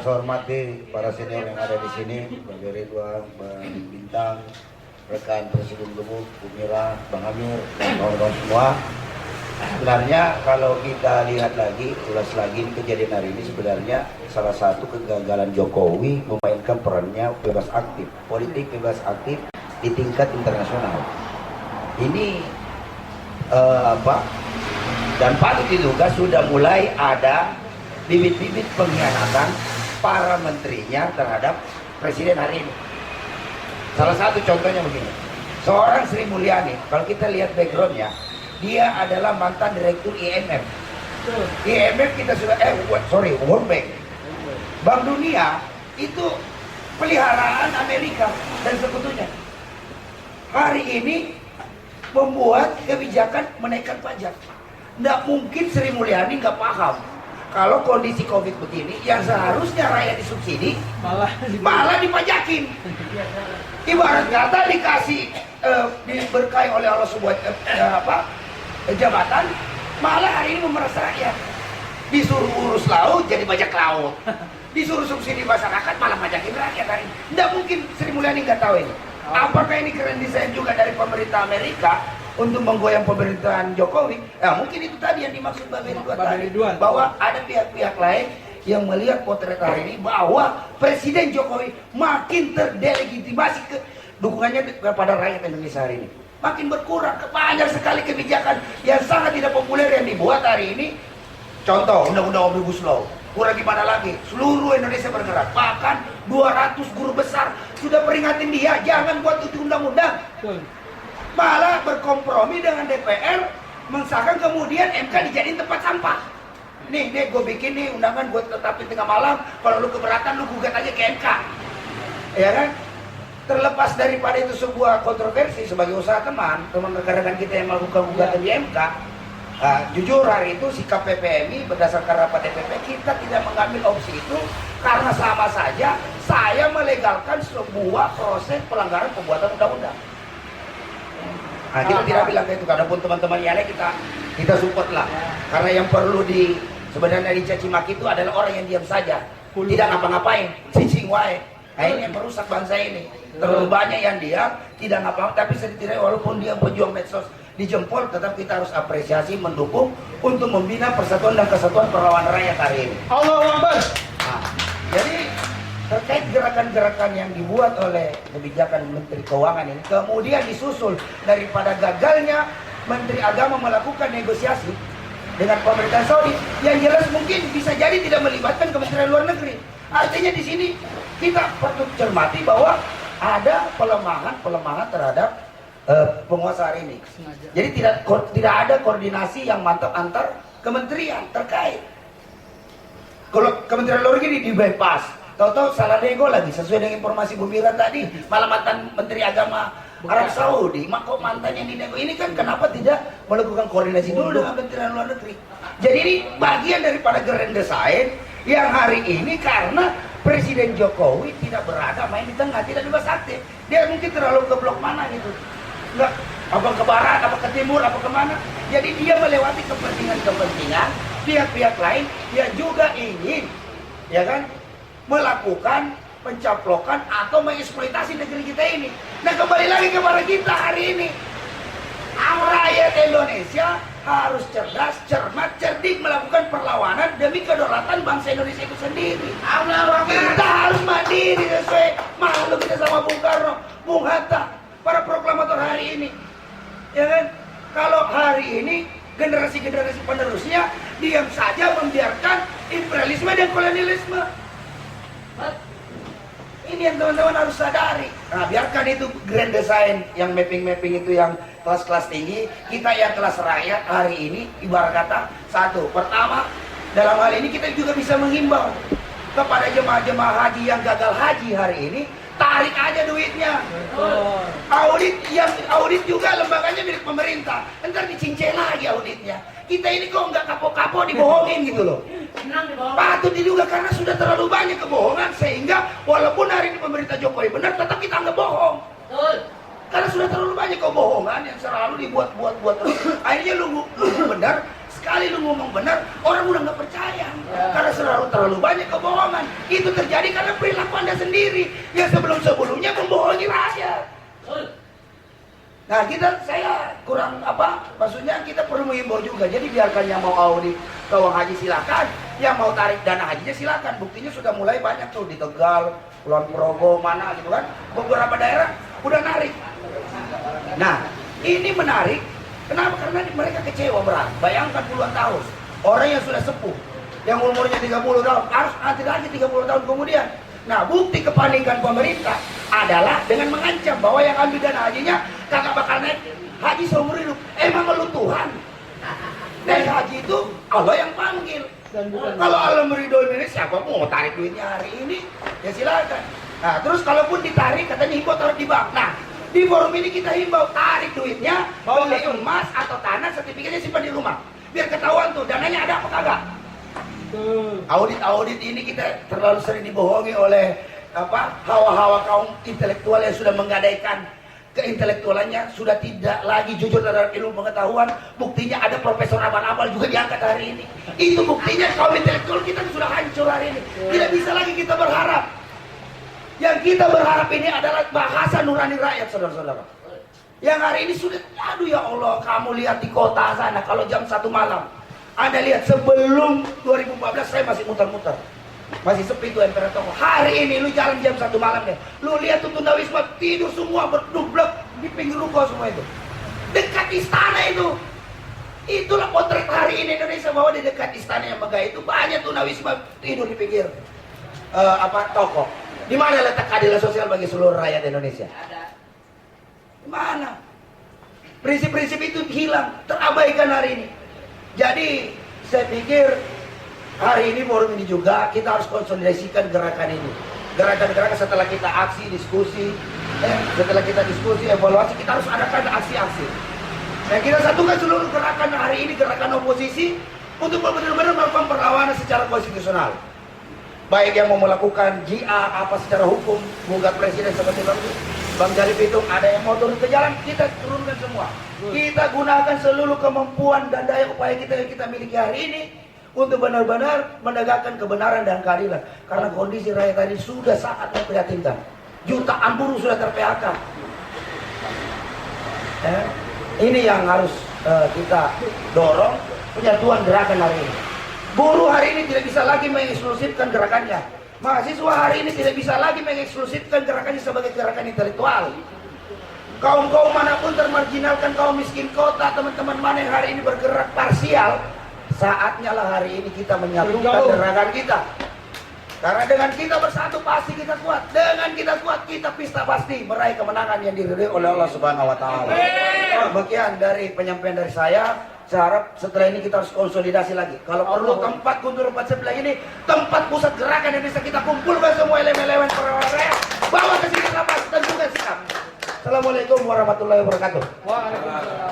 saya hormati para senior yang ada di sini, Bang Ridwan, Bang Bintang, rekan Presiden Gemuk, Bu Mira, Bang Amir, kawan-kawan semua. Sebenarnya kalau kita lihat lagi, ulas lagi kejadian hari ini, sebenarnya salah satu kegagalan Jokowi memainkan perannya bebas aktif, politik bebas aktif di tingkat internasional. Ini dan patut diduga sudah mulai ada bibit-bibit pengkhianatan para menterinya terhadap presiden hari ini. Salah satu contohnya begini, seorang Sri Mulyani, kalau kita lihat backgroundnya, dia adalah mantan direktur IMF. IMF kita sudah World Bank. Bank Dunia itu peliharaan Amerika dan sekutunya. Hari ini membuat kebijakan menaikkan pajak. Nggak mungkin Sri Mulyani nggak paham kalau kondisi Covid begini, yang seharusnya rakyat disubsidi malah dipajakin. Ibarat kata dikasih diberkahi oleh Allah sebuah jabatan, malah hari ini memeras rakyat. Disuruh urus laut jadi pajak laut, disuruh subsidi masyarakat malah pajakin rakyat hari ini. Nggak mungkin Sri Mulyani nggak tahu ini. Apakah ini keren desain juga dari pemerintah Amerika untuk menggoyang pemerintahan Jokowi? Ya, mungkin itu tadi yang dimaksud Mbak Ridwan, bahwa ada pihak-pihak lain yang melihat potret hari ini bahwa Presiden Jokowi makin terdelegitimasi dukungannya kepada rakyat Indonesia hari ini. Makin berkurang, banyak sekali kebijakan yang sangat tidak populer yang dibuat hari ini. Contoh, Undang-Undang Omnibus Law. Kurang gimana lagi, seluruh Indonesia bergerak. Bahkan 200 guru besar sudah peringatin dia, jangan buat itu undang-undang. Malah berkompromi dengan DPR, mengesahkan, kemudian MK dijadiin tempat sampah. Nih gue bikin nih undangan, gue tetapin tengah malam, kalau lu keberatan lu gugat aja ke MK. Ya kan? Terlepas daripada itu sebuah kontroversi, sebagai usaha teman rekan-rekan kita yang melakukan gugatan di MK, jujur hari itu sikap PPMI berdasarkan rapat DPP, kita tidak mengambil opsi itu karena sama saja saya melegalkan sebuah proses pelanggaran pembuatan undang-undang. Nah, kita tidak bilang kayak itu, karena pun teman-teman yang lain kita support lah. Karena yang perlu sebenarnya dicaci maki itu adalah orang yang diam saja, tidak ngapa-ngapain, cicing wae. Nah, ini yang merusak bangsa ini. Terlalu banyak yang diam, tidak ngapa-ngapain, tapi setidaknya walaupun dia pejuang medsos dijempol, tetap kita harus apresiasi, mendukung untuk membina persatuan dan kesatuan perlawanan rakyat hari ini. Allahu Akbar. Nah, jadi terkait gerakan-gerakan yang dibuat oleh kebijakan Menteri Keuangan ini, kemudian disusul daripada gagalnya Menteri Agama melakukan negosiasi dengan pemerintah Saudi, yang jelas mungkin bisa jadi tidak melibatkan Kementerian Luar Negeri. Artinya di sini kita perlu cermati bahwa ada pelemahan terhadap penguasa hari ini. Jadi tidak ada koordinasi yang mantap antar kementerian terkait. Kalau Kementerian Luar Negeri di bypass, tahu-tahu salah nego lagi sesuai dengan informasi Bu Mira tadi, malah mantan Menteri Agama Arab Saudi, kok mantannya di nego. Ini kan kenapa tidak melakukan koordinasi dulu dengan Kementerian Luar Negeri? Jadi ini bagian daripada grand design yang hari ini karena Presiden Jokowi tidak berada main di tengah, tidak bebas aktif. Dia mungkin terlalu ke blok mana gitu. Enggak, apa ke barat, apa ke timur, apa kemana. Jadi dia melewati kepentingan pihak-pihak lain yang juga ingin, ya kan, melakukan pencaplokan atau mengeksploitasi negeri kita ini. Nah, kembali lagi kepada kita hari ini, rakyat Indonesia harus cerdas, cermat, cerdik melakukan perlawanan demi kedaulatan bangsa Indonesia itu sendiri. Kita harus mandiri sesuai malu kita sama Bung Karno, Bung Hatta, para proklamator hari ini. Ya kan? Kalau hari ini generasi-generasi penerusnya diam saja membiarkan imperialisme dan kolonialisme. Ini yang teman-teman harus sadari. Nah, biarkan itu grand design yang mapping-mapping itu yang kelas-kelas tinggi. Kita yang kelas rakyat hari ini ibarat kata satu. Pertama, dalam hal ini kita juga bisa menghimbau kepada jemaah-jemaah haji yang gagal haji hari ini, tarik aja duitnya. Audit juga lembaganya milik pemerintah. Ntar dicincin lagi auditnya. Kita ini kok nggak kapok-kapok dibohongin gitu loh. Patut diduga karena sudah terlalu banyak kebohongan sehingga walaupun hari ini pemerintah Jokowi benar, tetap kita anggap bohong. Karena sudah terlalu banyak kebohongan yang selalu dibuat-buat terus. Akhirnya lu benar. sekali lu ngomong benar, orang udah nggak percaya. Karena terlalu banyak kebohongan. Itu terjadi karena perilaku Anda sendiri yang sebelum-sebelumnya membohongi rakyat. Nah saya kurang maksudnya kita perlu mengimbau juga. Jadi biarkan yang mau audit ke uang haji silakan, yang mau tarik dana hajinya silakan. Buktinya sudah mulai banyak tuh di Tegal, Kulon Progo, mana gitu kan. Beberapa daerah udah narik. Nah ini menarik. Kenapa? Karena mereka kecewa berat. Bayangkan puluhan tahun orang yang sudah sepuh, yang umurnya 30 tahun harus nanti lagi 30 tahun kemudian. Nah bukti kepanikan pemerintah adalah dengan mengancam bahwa yang ambil dana hajinya kagak bakal naik haji seumur hidup. Emang lu Tuhan? Naik haji itu Allah yang panggil. Kalau Allah meridoi, siapa mau tarik duitnya hari ini ya silakan. Nah terus kalaupun ditarik katanya himbau taruh di bank. Nah di forum ini kita himbau tarik duitnya, beli emas atau tanah, sertifikatnya simpan di rumah biar ketahuan tuh dananya ada apa kagak. Audit ini kita terlalu sering dibohongi oleh hawa-hawa kaum intelektual yang sudah menggadaikan keintelektualannya, sudah tidak lagi jujur terhadap ilmu pengetahuan. Buktinya ada Profesor Abal-Abal juga diangkat hari ini. Itu buktinya kaum intelektual kita sudah hancur hari ini. Tidak bisa lagi kita berharap. Yang kita berharap ini adalah bahasa nurani rakyat, saudara-saudara. Yang hari ini sudah, aduh ya Allah, kamu lihat di kota sana kalau jam 1 malam. Anda lihat sebelum 2014 saya masih muter-muter. Masih sepi tuh emperan toko. Hari ini lu jalan jam 1 malam deh. Lu lihat tuh tunawisma tidur semua berdublek di pinggir ruko semua itu. Dekat istana itu. Itulah potret hari ini Indonesia, bahwa di dekat istana yang megah itu banyak tunawisma tidur di pinggir toko. Di mana letak keadilan sosial bagi seluruh rakyat Indonesia? Ada. Di mana? Prinsip-prinsip itu hilang, terabaikan hari ini. Jadi saya pikir hari ini forum ini juga kita harus konsolidasikan gerakan ini. Gerakan-gerakan setelah kita aksi, diskusi, setelah kita diskusi, evaluasi, kita harus adakan aksi-aksi. Dan kita satukan seluruh gerakan hari ini, gerakan oposisi, untuk benar-benar melakukan perlawanan secara konstitusional. Baik yang mau melakukan GA secara hukum, gugat presiden seperti Bang Jalip itu, ada yang mau turun ke jalan, kita turunkan semua. Kita gunakan seluruh kemampuan dan daya upaya kita yang kita miliki hari ini untuk benar-benar menegakkan kebenaran dan keadilan. Karena kondisi rakyat tadi sudah sangat memprihatinkan. Jutaan buruh sudah ter-PHK. Ini yang harus kita dorong, penyatuan gerakan hari ini. Buruh hari ini tidak bisa lagi mengeksklusifkan gerakannya. Mahasiswa hari ini tidak bisa lagi mengeksklusifkan gerakannya sebagai gerakan intelektual. Kaum-kaum manapun termarginalkan, kaum miskin kota, teman-teman mana yang hari ini bergerak parsial, saatnya lah hari ini kita menyatukan gerakan kita. Karena dengan kita bersatu pasti kita kuat. Dengan kita kuat, kita pista pasti meraih kemenangan yang diridhoi oleh Allah Subhanahu wa taala. Demikian dari penyampaian dari saya. Saya harap setelah ini kita harus konsolidasi lagi. Kalau perlu tempat Guntur 4 sebelah ini, tempat pusat gerakan yang bisa kita kumpulkan semua elemen-elemen orang-orang rakyat, bawa ke sini lapas dan juga sikap. Assalamualaikum warahmatullahi wabarakatuh. Waalaikumsalam.